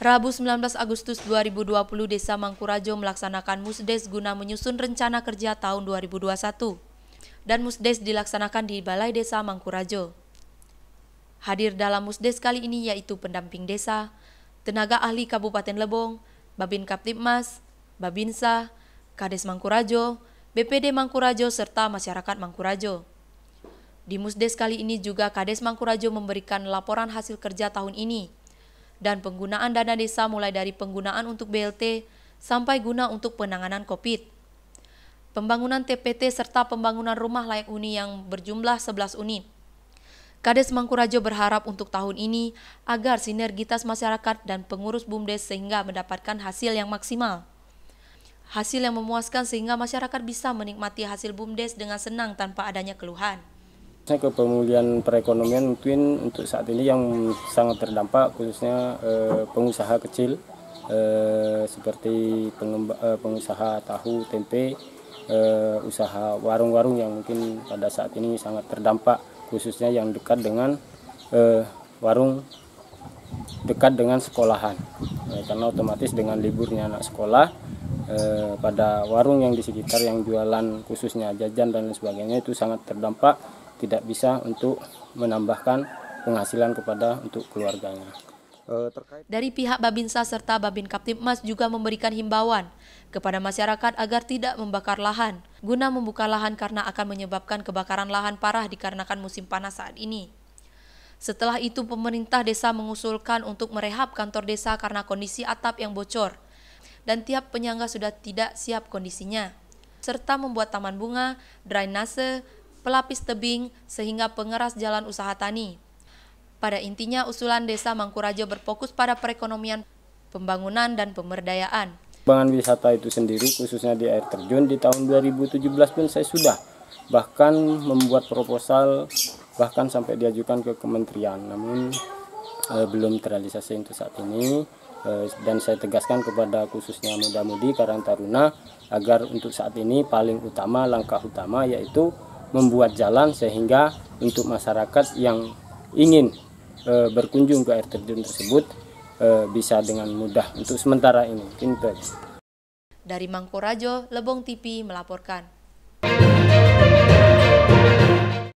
Rabu 19 Agustus 2020, Desa Mangkurajo melaksanakan Musdes guna menyusun rencana kerja tahun 2021. Dan Musdes dilaksanakan di Balai Desa Mangkurajo. Hadir dalam Musdes kali ini yaitu pendamping desa, tenaga ahli Kabupaten Lebong, Babin Kaptipmas, Babinsa, Kades Mangkurajo, BPD Mangkurajo, serta masyarakat Mangkurajo. Di Musdes kali ini juga Kades Mangkurajo memberikan laporan hasil kerja tahun ini dan penggunaan dana desa mulai dari penggunaan untuk BLT sampai guna untuk penanganan COVID. Pembangunan TPT serta pembangunan rumah layak huni yang berjumlah 11 unit. Kades Mangkurajo berharap untuk tahun ini agar sinergitas masyarakat dan pengurus BUMDes sehingga mendapatkan hasil yang maksimal. Hasil yang memuaskan sehingga masyarakat bisa menikmati hasil BUMDes dengan senang tanpa adanya keluhan. Ke pemulihan perekonomian mungkin untuk saat ini yang sangat terdampak khususnya pengusaha kecil seperti pengusaha tahu, tempe, usaha warung-warung yang mungkin pada saat ini sangat terdampak, khususnya yang dekat dengan warung dekat dengan sekolahan, karena otomatis dengan liburnya anak sekolah pada warung yang di sekitar yang jualan khususnya jajan dan lain sebagainya itu sangat terdampak, tidak bisa untuk menambahkan penghasilan untuk keluarganya. Dari pihak Babinsa serta Babin Kaptipmas juga memberikan himbauan kepada masyarakat agar tidak membakar lahan, guna membuka lahan karena akan menyebabkan kebakaran lahan parah dikarenakan musim panas saat ini. Setelah itu pemerintah desa mengusulkan untuk merehab kantor desa karena kondisi atap yang bocor dan tiap penyangga sudah tidak siap kondisinya, serta membuat taman bunga, drainase, pelapis tebing, sehingga pengeras jalan usaha tani. Pada intinya, usulan Desa Mangkurajo berfokus pada perekonomian, pembangunan, dan pemberdayaan. Pengembangan wisata itu sendiri, khususnya di air terjun, di tahun 2017 pun saya sudah bahkan membuat proposal, bahkan sampai diajukan ke kementerian, namun belum terrealisasi untuk saat ini. Dan saya tegaskan kepada khususnya muda-mudi Karang Taruna agar untuk saat ini paling utama, langkah utama yaitu membuat jalan sehingga untuk masyarakat yang ingin berkunjung ke air terjun tersebut bisa dengan mudah untuk sementara ini. Dari Mangkurajo, Lebong TV melaporkan.